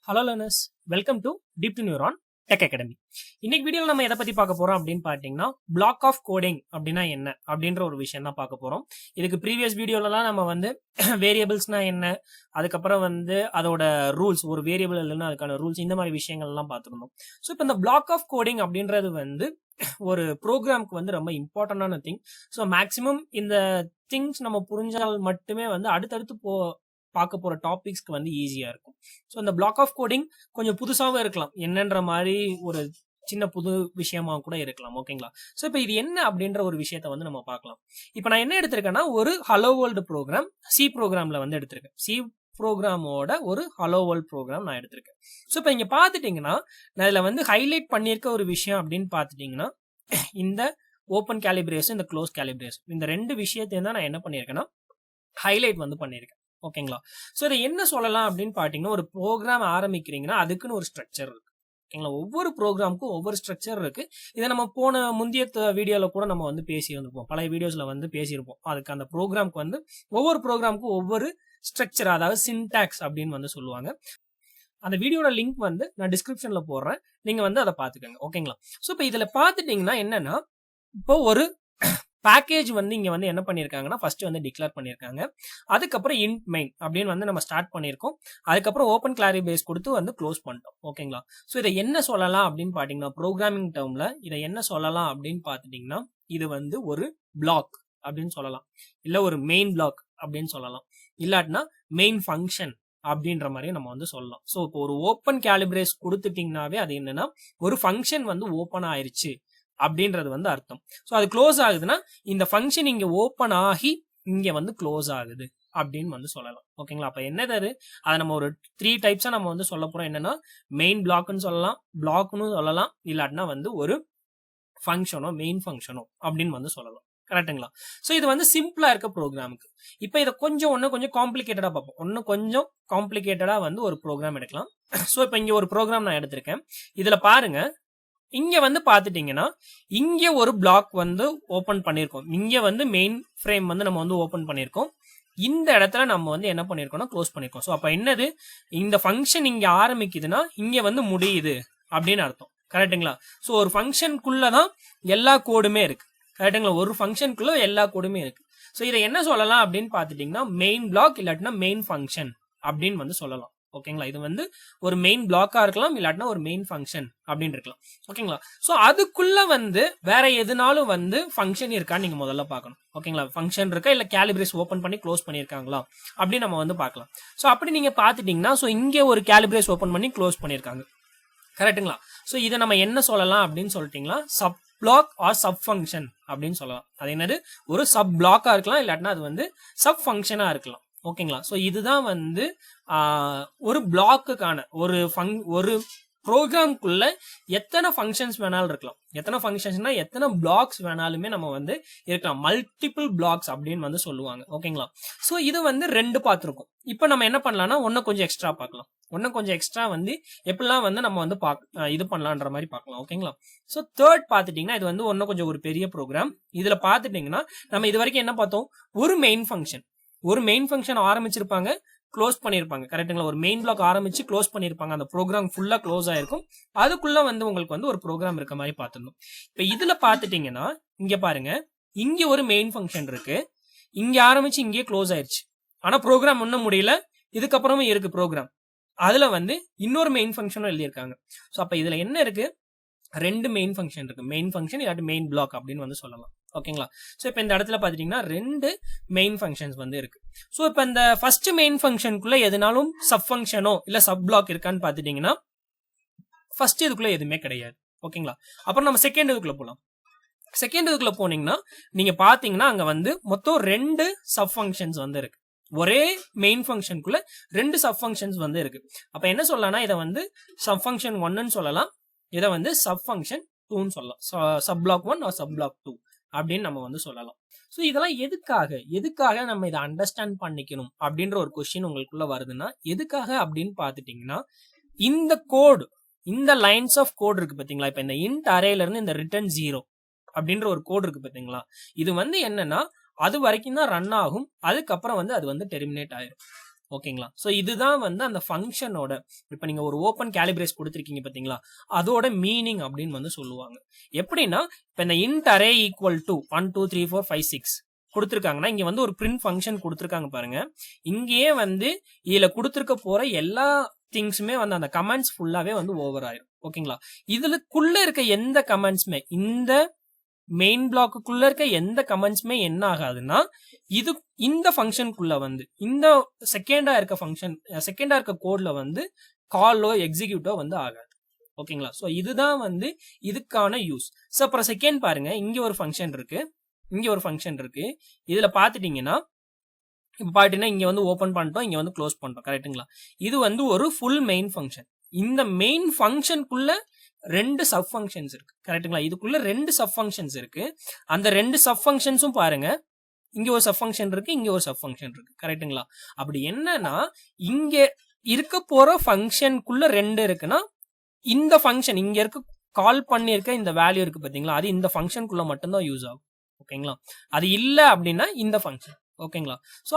Hello learners, welcome to Deep to Neuron Tech Academy. இன்னைக்கு வீடியோல நம்ம எதை பத்தி பார்க்க போறோம் அப்படின்னு பாத்தீங்கன்னா பிளாக் ஆஃப் கோடிங் அப்படின்னா என்ன அப்படின்ற ஒரு விஷயம் தான் பார்க்க போறோம். இதுக்கு ப்ரீவியஸ் வீடியோலலாம் நம்ம வந்து வேரியபிள்ஸ்னா என்ன, அதுக்கப்புறம் வந்து அதோட ரூல்ஸ், ஒரு வேரியபிள் இல்லைன்னா அதுக்கான ரூல்ஸ், இந்த மாதிரி விஷயங்கள் எல்லாம் பார்த்துருந்தோம். ஸோ இப்போ இந்த பிளாக் ஆஃப் கோடிங் அப்படின்றது வந்து ஒரு ப்ரோக்ராம்க்கு வந்து ரொம்ப இம்பார்ட்டன்டான திங். ஸோ மேக்சிமம் இந்த திங்ஸ் நம்ம புரிஞ்சால் மட்டுமே வந்து அடுத்தடுத்து பார்க்க போற டாபிக்ஸ்க்கு வந்து ஈஸியா இருக்கும். ஸோ இந்த பிளாக் ஆஃப் கோடிங் கொஞ்சம் புதுசாகவும் இருக்கலாம், என்னன்ற மாதிரி ஒரு சின்ன புது விஷயமா கூட இருக்கலாம். ஓகேங்களா? ஸோ இப்போ இது என்ன அப்படின்ற ஒரு விஷயத்த வந்து நம்ம பார்க்கலாம். இப்போ நான் என்ன எடுத்திருக்கேன்னா ஒரு ஹலோ வேர்ல்டு ப்ரோக்ராம் சி ப்ரோக்ராம்ல வந்து எடுத்திருக்கேன். சி ப்ரோக்ராமோட ஒரு ஹலோ வேர்ல்ட் ப்ரோக்ராம் நான் எடுத்திருக்கேன். ஸோ இப்போ இங்க பாத்துட்டீங்கன்னா நான் இதுல வந்து ஹைலைட் பண்ணியிருக்க ஒரு விஷயம் அப்படின்னு பாத்துட்டீங்கன்னா இந்த ஓப்பன் கேலிபிரேஷன், இந்த க்ளோஸ் கேலிபிரேஷன், இந்த ரெண்டு விஷயத்தையும் தான் நான் என்ன பண்ணியிருக்கேன்னா ஹைலைட் வந்து பண்ணியிருக்கேன். ஓகேங்களா? ஸோ இதை என்ன சொல்லலாம் அப்படின்னு பாத்தீங்கன்னா ஒரு ப்ரோக்ராம் ஆரம்பிக்கிறீங்கன்னா அதுக்குன்னு ஒரு ஸ்ட்ரக்சர் இருக்கு. ஓகேங்களா? ஒவ்வொரு ப்ரோக்ராமுக்கும் ஒவ்வொரு ஸ்ட்ரக்சர் இருக்கு. இதை நம்ம முந்தைய வீடியோல கூட நம்ம வந்து பேசியிருப்போம், பழைய வீடியோஸ்ல வந்து பேசியிருப்போம். அதுக்கு அந்த ப்ரோக்ராமுக்கு வந்து ஒவ்வொரு ப்ரோக்ராமுக்கும் ஒவ்வொரு ஸ்ட்ரக்சர், அதாவது சின்டாக்ஸ் அப்படின்னு வந்து சொல்லுவாங்க. அந்த வீடியோட லிங்க் வந்து நான் டிஸ்கிரிப்ஷன்ல போடுறேன், நீங்க வந்து அதை பாத்துக்கோங்க. ஓகேங்களா? ஸோ இப்போ இதுல பாத்துட்டீங்கன்னா என்னன்னா இப்போ ஒரு பேக்கேஜ் வந்து இங்க வந்து என்ன பண்ணிருக்காங்கன்னா ஃபர்ஸ்ட் வந்து டிக்ளேர் பண்ணிருக்காங்க. அதுக்கப்புறம் இன்ட் மெயின் அப்படின்னு வந்து நம்ம ஸ்டார்ட் பண்ணிருக்கோம். அதுக்கப்புறம் ஓப்பன் கிளாரி பேஸ் கொடுத்து வந்து க்ளோஸ் பண்ணிட்டோம். ஓகேங்களா? ஸோ இதை என்ன சொல்லலாம் அப்படின்னு பாத்தீங்கன்னா ப்ரோக்ராமிங் டேர்ம்ல இதை என்ன சொல்லலாம் அப்படின்னு பாத்துட்டீங்கன்னா இது வந்து ஒரு பிளாக் அப்படின்னு சொல்லலாம், இல்ல ஒரு மெயின் பிளாக் அப்படின்னு சொல்லலாம், இல்லாட்டினா மெயின் ஃபங்க்ஷன் அப்படின்ற மாதிரி நம்ம வந்து சொல்லலாம். ஸோ இப்போ ஒரு ஓப்பன் கேலிபிரேஸ் கொடுத்துட்டீங்கன்னாவே அது என்னன்னா ஒரு ஃபங்க்ஷன் வந்து ஓப்பன் ஆயிருச்சு அப்படின்றது வந்து அர்த்தம். ஸோ அது க்ளோஸ் ஆகுதுன்னா இந்த ஃபங்க்ஷன் இங்க ஓப்பன் ஆகி இங்க வந்து க்ளோஸ் ஆகுது அப்படின்னு வந்து சொல்லலாம். ஓகேங்களா? அப்ப என்னது அதை நம்ம ஒரு 3 டைப்ஸா நம்ம வந்து சொல்ல போறோம். என்னன்னா மெயின் பிளாக்னு சொல்லலாம், பிளாக்னு சொல்லலாம், இல்லாட்டினா வந்து ஒரு ஃபங்க்ஷனோ மெயின் ஃபங்க்ஷனோ அப்படின்னு வந்து சொல்லலாம். கரெக்டுங்களா? ஸோ இது வந்து சிம்பிளா இருக்க ப்ரோக்ராமுக்கு. இப்போ இதை கொஞ்சம் காம்ப்ளிகேட்டடா பார்ப்போம். கொஞ்சம் காம்ப்ளிகேட்டடா வந்து ஒரு ப்ரோக்ராம் எடுக்கலாம். ஸோ இப்போ இங்க ஒரு ப்ரோக்ராம் நான் எடுத்திருக்கேன். இதுல பாருங்க, இங்க வந்து பாத்துட்டீங்கன்னா இங்க ஒரு பிளாக் வந்து ஓபன் பண்ணிருக்கோம். இங்க வந்து மெயின் ஃப்ரேம் வந்து நம்ம வந்து ஓபன் பண்ணிருக்கோம். இந்த இடத்துல நம்ம வந்து என்ன பண்ணிருக்கோம்னா க்ளோஸ் பண்ணிருக்கோம். ஸோ அப்ப என்னது, இந்த ஃபங்க்ஷன் இங்க ஆரம்பிக்குதுன்னா இங்க வந்து முடியுது அப்படின்னு அர்த்தம். கரெக்டுங்களா? ஸோ ஒரு ஃபங்க்ஷனுக்குள்ளதான் எல்லா கோடுமே இருக்கு. கரெக்டுங்களா? ஒரு ஃபங்க்ஷனுக்குள்ள எல்லா கோடுமே இருக்கு. ஸோ இதை என்ன சொல்லலாம் அப்படின்னு பாத்துட்டீங்கன்னா மெயின் பிளாக் இல்லாட்டினா மெயின் ஃபங்க்ஷன் அப்படின்னு வந்து சொல்லலாம். ஓகேங்களா? இது வந்து ஒரு மெயின் பிளாக்கா இருக்கலாம், இல்லாட்டினா ஒரு மெயின் ஃபங்க்ஷன் அப்படின்னு இருக்கலாம். ஓகேங்களா? சோ அதுக்குள்ள வந்து வேற எதுனாலும் வந்து ஃபங்க்ஷன் இருக்கான்னு நீங்க முதல்ல பார்க்கணும். ஓகேங்களா? ஃபங்க்ஷன் இருக்கா, இல்ல கேலிபிரேஸ் ஓபன் பண்ணி க்ளோஸ் பண்ணிருக்காங்களா அப்படி நம்ம வந்து பார்க்கலாம். சோ அப்படி நீங்க பாத்துட்டீங்கன்னா சோ இங்க ஒரு கேலிபிரேஸ் ஓபன் பண்ணி க்ளோஸ் பண்ணிருக்காங்க. கரெக்டுங்களா? சோ இதை நம்ம என்ன சொல்லலாம் அப்படின்னு சொல்லிட்டீங்களா sub block or sub function அப்படின்னு சொல்லலாம். அது என்னது, ஒரு சப் பிளாக்கா இருக்கலாம், இல்லாட்டினா அது வந்து சப் ஃபங்க்ஷனா இருக்கலாம். ஓகேங்களா? சோ இதுதான் வந்து ஒரு பிளாக்குக்கான ஒரு ப்ரோக்ராம்குள்ள எத்தனை ஃபங்க்ஷன்ஸ் வேணாலும் இருக்கலாம். எத்தனை ஃபங்க்ஷன்ஸ்னா எத்தனை பிளாக்ஸ் வேணாலுமே நம்ம வந்து இருக்கலாம். மல்டிபிள் பிளாக்ஸ் அப்படின்னு வந்து சொல்லுவாங்க. ஓகேங்களா? சோ இது வந்து 2 பார்த்திருக்கோம். இப்போ நம்ம என்ன பண்ணலாம்னா ஒன்னும் கொஞ்சம் எக்ஸ்ட்ரா பார்க்கலாம். கொஞ்சம் எக்ஸ்ட்ரா வந்து எப்படிலாம் வந்து நம்ம வந்து இது பண்ணலான்ற மாதிரி பார்க்கலாம். ஓகேங்களா? சோ தேர்ட் பாத்துட்டீங்கன்னா இது வந்து கொஞ்சம் ஒரு பெரிய ப்ரோக்ராம். இதுல பாத்துட்டீங்கன்னா நம்ம இது வரைக்கும் என்ன பார்த்தோம், ஒரு மெயின் ஃபங்க்ஷன் ஆரம்பிச்சிருப்பாங்க, க்ளோஸ் பண்ணிருப்பாங்க. கரெக்டுங்களா? ஒரு மெயின் பிளாக் ஆரம்பிச்சு க்ளோஸ் பண்ணிருப்பாங்க. அந்த ப்ரோக்ராம் ஃபுல்லா க்ளோஸ் ஆயிருக்கும். அதுக்குள்ள வந்து உங்களுக்கு வந்து ஒரு ப்ரோக்ராம் இருக்க மாதிரி பார்த்துருந்தோம். இப்ப இதுல பாத்துட்டீங்கன்னா இங்க பாருங்க, இங்க ஒரு மெயின் ஃபங்க்ஷன் இருக்கு, இங்க ஆரம்பிச்சு இங்கே க்ளோஸ் ஆயிருச்சு. ஆனா ப்ரோக்ராம் ஒன்னும் முடியல, இதுக்கப்புறமும் இருக்கு ப்ரோக்ராம். அதுல வந்து இன்னொரு மெயின் ஃபங்க்ஷனும் எழுதியிருக்காங்க. சோ அப்ப இதுல என்ன இருக்கு, 2 மெயின் ஃபங்க்ஷன் இருக்கு. மெயின் ஃபங்க்ஷன் இல்லாட்டி மெயின் பிளாக் அப்படின்னு வந்து சொல்லலாம். ஓகேங்களா? சோ இப்போ இந்த இடத்துல பாத்தீங்கன்னா 2 மெயின் ஃபங்க்ஷன்ஸ் வந்து இருக்கு. சோ இப்போ இந்த ஃபர்ஸ்ட் மெயின் ஃபங்க்ஷனுக்குள்ள எதுனாலும் சப் ஃபங்க்ஷனோ இல்ல சப் பிளாக் இருக்கான்னு பாத்துட்டீங்கன்னா ஃபர்ஸ்ட் இதுக்குள்ள எதுவுமே கிடையாது. ஓகேங்களா? அப்புறம் நம்ம செகண்ட் இதுக்குள்ள போலாம். செகண்ட் இதுக்குள்ள போனீங்கன்னா நீங்க பாத்தீங்கன்னா அங்க வந்து மொத்தம் 2 சப் ஃபங்க்ஷன்ஸ் வந்து இருக்கு. ஒரே மெயின் ஃபங்க்ஷனுக்குள்ள 2 சப் ஃபங்க்ஷன்ஸ் வந்து இருக்கு. அப்ப என்ன சொல்லலாம்னா இதை வந்து சப் ஃபங்க்ஷன் 1ன்னு சொல்லலாம், இதை வந்து சப் ஃபங்க்ஷன் 2ன்னு சொல்லலாம். Sub block 1 or sub block 2 அப்படின்னு நம்ம வந்து சொல்லலாம். சோ இதெல்லாம் எதுக்காக நம்ம இதை அண்டர்ஸ்டாண்ட் பண்ணிக்கணும் அப்படின்ற ஒரு கொஸ்டின் உங்களுக்குள்ள வருதுன்னா எதுக்காக அப்படின்னு பாத்துட்டீங்கன்னா இந்த கோடு, இந்த லைன்ஸ் ஆஃப் கோட் இருக்கு பாத்தீங்களா, இப்ப இந்த இன்ட் அரேல இருந்து இந்த ரிட்டர்ன் 0 அப்படின்ற ஒரு கோட் இருக்கு பாத்தீங்களா, இது வந்து என்னன்னா அது வரைக்கும் தான் ரன் ஆகும், அதுக்கப்புறம் வந்து அது வந்து டெர்மினேட் ஆயிரும். ஓகேங்களா. சோ இதுதான் வந்து அந்த ஃபங்க்ஷனோட, இப்ப நீங்க ஒரு ஓபன் கேலிபிரேஸ் கொடுத்திருக்கீங்க பாத்தீங்களா, அதோட மீனிங் அப்படின்னு வந்து சொல்லுவாங்க. எப்படின்னா இப்ப இந்த int array equal to 1 2 3 4 5 6 கொடுத்திருக்காங்கன்னா இங்க வந்து ஒரு print ஃபங்க்ஷன் கொடுத்திருக்காங்க பாருங்க. இங்கேயே வந்து இதுல கொடுத்திருக்க போற எல்லா திங்ஸ்மே வந்து அந்த கமெண்ட்ஸ் ஃபுல்லாவே வந்து ஓவர் ஆயிரும். ஓகேங்களா. இதுக்குள்ள இருக்க எந்த கமெண்ட்ஸ்மே, இந்த மெயின் பிளாக்குள்ள இருக்க எந்த கமெண்ட்ஸ்மே என்ன ஆகாதுன்னா இது இந்த ஃபங்க்ஷனுக்குள்ள வந்து இந்த செகண்டா இருக்க கோட்ல வந்து காலோ எக்ஸிக்யூட்டோ வந்து ஆகாது. ஓகேங்களா. சோ இதுதான் வந்து இதுக்கான யூஸ். சோ அப்புறம் செகண்ட் பாருங்க, இங்க ஒரு ஃபங்க்ஷன் இருக்கு, இதுல பாத்துட்டீங்கன்னா இப்ப பாத்தீங்கன்னா இங்க வந்து ஓபன் பண்ணிட்டோம், இங்க வந்து க்ளோஸ் பண்ணிட்டோம். கரெக்ட்டுங்களா. இது வந்து ஒரு ஃபுல் மெயின் ஃபங்க்ஷன். இந்த மெயின் ஃபங்க்ஷனுக்குள்ள 2 சப் ஃபங்க்ஷன்ஸ் இருக்கு. கரெக்ட்டுங்களா. இதுக்குள்ள 2 சப் ஃபங்க்ஷன்ஸ் இருக்கு. அந்த 2 சப் ஃபங்க்ஷன்ஸும் பாருங்க, இங்க ஒரு சப் ஃபங்க்ஷன் இருக்கு, இங்க ஒரு சப் ஃபங்க்ஷன் இருக்கு. கரெக்ட்டுங்களா. அப்படி என்னன்னா இங்க இருக்க போற ஃபங்க்ஷனுக்குள்ள 2 இருக்குன்னா இந்த ஃபங்க்ஷன் இங்க இருக்க கால் பண்ணிருக்க இந்த வேல்யூ இருக்கு பாத்தீங்களா, அது இந்த ஃபங்க்ஷனுக்குள்ள மட்டும்தான் யூஸ் ஆகும். ஓகேங்களா. அது இல்ல அப்படின்னா இந்த ஃபங்க்ஷன். ஓகேங்களா. சோ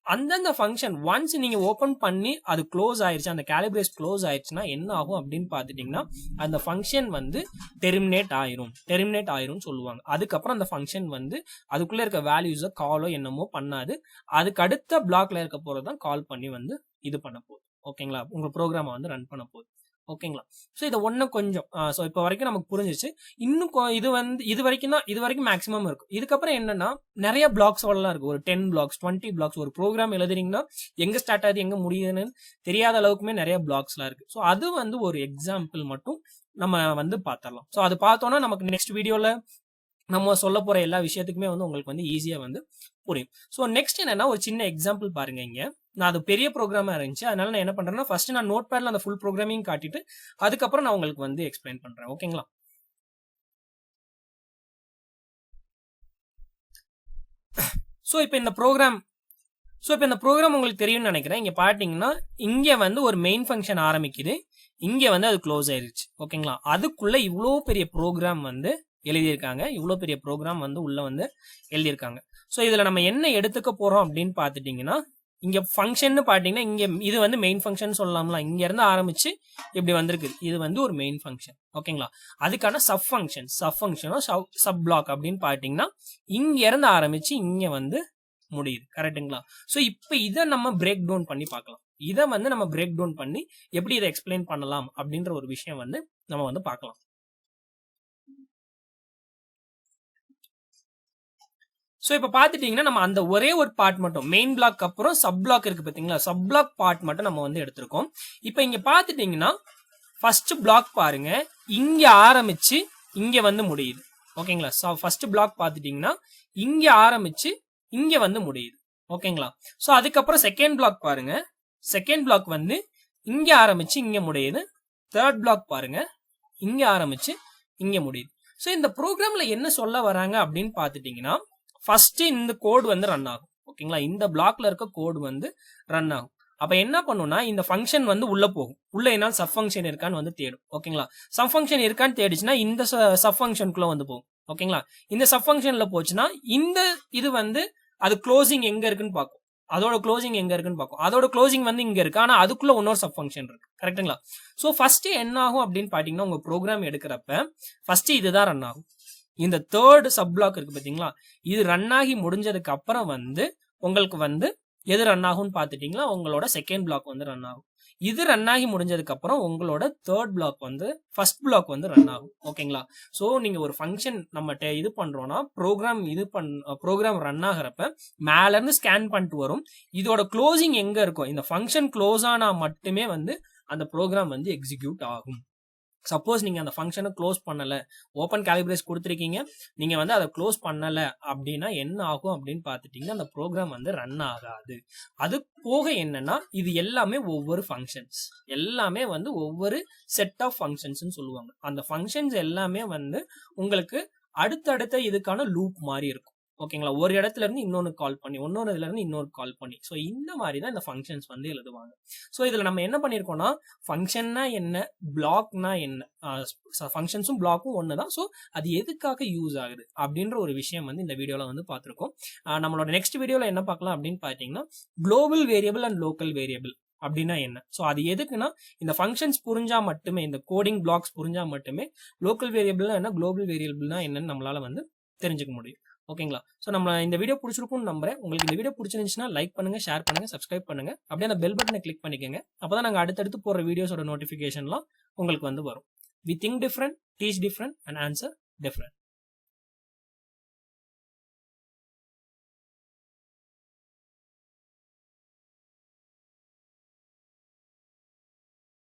அந்தந்த ஃபங்க்ஷன் ஒன்ஸ் நீங்க ஓபன் பண்ணி அது க்ளோஸ் ஆயிருச்சு, அந்த கேலிபிரேஸ் க்ளோஸ் ஆயிருச்சுன்னா என்ன ஆகும் அப்படின்னு பாத்துட்டீங்கன்னா அந்த ஃபங்க்ஷன் வந்து டெர்மினேட் ஆயிரும் சொல்லுவாங்க. அதுக்கப்புறம் அந்த ஃபங்க்ஷன் வந்து அதுக்குள்ள இருக்க வேல்யூஸ காலோ என்னமோ பண்ணாது, அதுக்கு அடுத்த பிளாக்ல இருக்க போறதான் கால் பண்ணி வந்து இது பண்ண போகுது. ஓகேங்களா. உங்க ப்ரோக்ராம வந்து ரன் பண்ண போகுது. ஓகேங்களா. சோ இத ஒண்ணு கொஞ்சம் சோ இப்ப வரைக்கும் நமக்கு புரிஞ்சிச்சு. இன்னும் இது வரைக்கும் மேக்ஸிமம் இருக்கும். இதுக்கப்புறம் என்னன்னா நிறைய பிளாக்ஸ் எல்லாம் இருக்கு. ஒரு 10 பிளாக்ஸ் 20 பிளாக்ஸ் ஒரு ப்ரோக்ராம் எழுதுறீங்கன்னா எங்க ஸ்டார்ட் ஆகுது எங்க முடியுதுன்னு தெரியாத அளவுக்குமே நிறைய பிளாக்ஸ்லாம் இருக்கு. சோ அது வந்து ஒரு எக்ஸாம்பிள் மட்டும் நம்ம வந்து பாத்திரலாம். சோ அது பார்த்தோம்னா நமக்கு நெக்ஸ்ட் வீடியோல நம்ம சொல்ல போற எல்லா விஷயத்துக்குமே வந்து உங்களுக்கு வந்து ஈஸியா வந்து புரியும். சோ நெக்ஸ்ட் என்னன்னா ஒரு சின்ன எக்ஸாம்பிள் பாருங்க. இங்க நான் அது பெரிய ப்ரோக்ராமா இருந்துச்சு, அதனால நான் என்ன பண்றேன்னா ஃபர்ஸ்ட் நான் நோட் பேட்ல அந்த ஃபுல் ப்ரோக்ராமிங் காட்டிட்டு அதுக்கப்புறம் நான் உங்களுக்கு வந்து எக்ஸ்பிளைன் பண்றேன். ஓகேங்களா. சோ இப்போ இந்த ப்ரோக்ராம் உங்களுக்கு தெரியும்னு நினைக்கிறேன். இங்க பாத்தீங்கன்னா இங்க வந்து ஒரு மெயின் ஃபங்க்ஷன் ஆரம்பிக்குது, இங்க வந்து அது க்ளோஸ் ஆயிருச்சு. ஓகேங்களா. அதுக்குள்ள இவ்வளோ பெரிய ப்ரோக்ராம் வந்து எழுதியிருக்காங்க, இவ்வளோ பெரிய ப்ரோக்ராம் வந்து உள்ள வந்து எழுதியிருக்காங்க. சோ இதுல நம்ம என்ன எடுத்துக்க போறோம் அப்படின்னு பாத்துட்டீங்கன்னா இங்க ஃபங்க்ஷன் பாத்தீங்கன்னா இங்க இது வந்து மெயின் ஃபங்க்ஷன் சொல்லலாம்ல, இங்க இருந்து ஆரம்பிச்சு இப்படி வந்திருக்கு, இது வந்து ஒரு மெயின் ஃபங்க்ஷன். ஓகேங்களா. அதுக்கான சப் ஃபங்க்ஷனோ சப் பிளாக் அப்படின்னு பாத்தீங்கன்னா இங்க இருந்து ஆரம்பிச்சு இங்க வந்து முடியுது. கரெக்ட்டுங்களா. சோ இப்போ இதை நம்ம பிரேக் டவுன் பண்ணி பார்க்கலாம். இதை வந்து நம்ம பிரேக் டவுன் பண்ணி எப்படி இதை எக்ஸ்பிளைன் பண்ணலாம் அப்படின்ற ஒரு விஷயம் வந்து நம்ம வந்து பார்க்கலாம். சோ இப்ப பாத்துட்டீங்கன்னா நம்ம அந்த ஒரே ஒரு பார்ட் மட்டும் மெயின் பிளாக் அப்புறம் சப் பிளாக் இருக்கு பாத்தீங்களா, சப் பிளாக் பார்ட் மட்டும் நம்ம வந்து எடுத்திருக்கோம். இப்ப இங்க பாத்துட்டீங்கன்னா ஃபர்ஸ்ட் பிளாக் பாருங்க, இங்க ஆரம்பிச்சு இங்க வந்து முடியுது. ஓகேங்களா. ஃபர்ஸ்ட் பிளாக் பாத்துட்டீங்கன்னா இங்க ஆரம்பிச்சு இங்க வந்து முடியுது. ஓகேங்களா. சோ அதுக்கப்புறம் செகண்ட் பிளாக் பாருங்க, செகண்ட் பிளாக் வந்து இங்க ஆரம்பிச்சு இங்க முடியுது. தேர்ட் பிளாக் பாருங்க, இங்க ஆரம்பிச்சு இங்க முடியுது. சோ இந்த ப்ரோக்ராம்ல என்ன சொல்ல வராங்க அப்படின்னு பாத்துட்டீங்கன்னா ஃபர்ஸ்ட் இந்த கோட் வந்து ரன் ஆகும். ஓகேங்களா. இந்த பிளாக்ல இருக்க கோட் வந்து ரன் ஆகும். அப்ப என்ன பண்ணும்னா இந்த ஃபங்க்ஷன் வந்து உள்ள போகும். உள்ள என்ன சப் ஃபங்க்ஷன் இருக்கான்னு வந்து தேடும். ஓகேங்களா. சப் ஃபங்க்ஷன் இருக்கான்னு தேடிச்சுன்னா இந்த சப் ஃபங்க்ஷனுக்குள்ள வந்து போகும். ஓகேங்களா. இந்த சப் ஃபங்க்ஷன்ல போச்சுன்னா இந்த இது வந்து அது க்ளோசிங் எங்க இருக்குன்னு பார்க்கும், அதோட க்ளோசிங் எங்க இருக்குன்னு பார்க்கும். அதோட க்ளோசிங் வந்து இங்க இருக்கு, ஆனா அதுக்குள்ள இன்னொரு சப் ஃபங்க்ஷன் இருக்கு. கரெக்ட்டுங்களா. சோ ஃபர்ஸ்ட் என்ன ஆகும் அப்படின்னு பாத்தீங்கன்னா உங்க ப்ரோக்ராம் எடுக்கிறப்ப ஃபர்ஸ்ட் இதுதான் ரன் ஆகும். இந்த தேர்ட் சப் பிளாக் இருக்கு பாத்தீங்களா, இது ரன் ஆகி முடிஞ்சதுக்கு அப்புறம் வந்து உங்களுக்கு வந்து எது ரன் ஆகும்னு பாத்துட்டீங்களா, உங்களோட செகண்ட் பிளாக் வந்து ரன் ஆகும். இது ரன் ஆகி முடிஞ்சதுக்கு அப்புறம் உங்களோட தேர்ட் பிளாக் வந்து ஃபர்ஸ்ட் பிளாக் வந்து ரன் ஆகும். ஓகேங்களா. சோ நீங்க ஒரு ஃபங்க்ஷன் நம்ம இது பண்றோம்னா ப்ரோக்ராம் ரன் ஆகிறப்ப மேல இருந்து ஸ்கேன் பண்ணிட்டு வரும், இதோட க்ளோசிங் எங்க இருக்கும், இந்த ஃபங்க்ஷன் க்ளோஸ் ஆனா மட்டுமே வந்து அந்த ப்ரோக்ராம் வந்து எக்ஸிக்யூட் ஆகும். சப்போஸ் நீங்க அந்த ஃபங்க்ஷனை க்ளோஸ் பண்ணல, ஓபன் கேலிபிரேஸ் கொடுத்துருக்கீங்க, நீங்க வந்து அதை க்ளோஸ் பண்ணல அப்படின்னா என்ன ஆகும் அப்படின்னு பாத்துட்டீங்கன்னா அந்த ப்ரோக்ராம் வந்து ரன் ஆகாது. அது போக என்னன்னா இது எல்லாமே ஒவ்வொரு ஃபங்க்ஷன்ஸ், எல்லாமே வந்து ஒவ்வொரு செட் ஆஃப் ஃபங்க்ஷன்ஸ் சொல்லுவாங்க. அந்த ஃபங்க்ஷன்ஸ் எல்லாமே வந்து உங்களுக்கு அடுத்தடுத்த இதுக்கான லூப் மாதிரி இருக்கும். ஓகேங்களா, ஒரு இடத்துல இருந்து இன்னொன்று கால் பண்ணி, இன்னொரு இதுல இருந்து இன்னொரு கால் பண்ணி. ஸோ இந்த மாதிரி தான் இந்த ஃபங்க்ஷன்ஸ் வந்து எழுதுவாங்க. ஸோ இதுல நம்ம என்ன பண்ணியிருக்கோம்னா, ஃபங்க்ஷன்னா என்ன, பிளாக்னா என்ன, ஃபங்க்ஷன்ஸும் பிளாக்கும் ஒன்று தான். ஸோ அது எதுக்காக யூஸ் ஆகுது அப்படின்ற ஒரு விஷயம் வந்து இந்த வீடியோல வந்து பார்த்துருக்கோம். நம்மளோட நெக்ஸ்ட் வீடியோல என்ன பார்க்கலாம் அப்படின்னு பார்த்தீங்கன்னா, global variable and local variable அப்படின்னா என்ன. ஸோ அது எதுக்குன்னா, இந்த ஃபங்க்ஷன்ஸ் புரிஞ்சா மட்டுமே, இந்த கோடிங் பிளாக்ஸ் புரிஞ்சா மட்டுமே லோக்கல் வேரியபிள்னா என்ன, குளோபல் வேரியபிள்னா என்னன்னு நம்மளால வந்து தெரிஞ்சுக்க முடியும். ஓகேங்களா, ஸோ நம்ம இந்த வீடியோ பிடிச்சிருக்கும்னு நம்புறேன். உங்களுக்கு இந்த வீடியோ பிடிச்சிருந்துச்சுன்னா லைக் பண்ணுங்க, ஷேர் பண்ணுங்க, சப்ஸ்கிரைப் பண்ணுங்க. அப்படியே அந்த பெல் பட்டனை கிளிக் பண்ணிக்கோங்க. அப்பதான் நாங்கள் அடுத்தடுத்து போடுற வீடியோஸோட நோட்டிஃபிகேஷன்லாம் உங்களுக்கு வந்து வரும். We think different, teach different and answer different.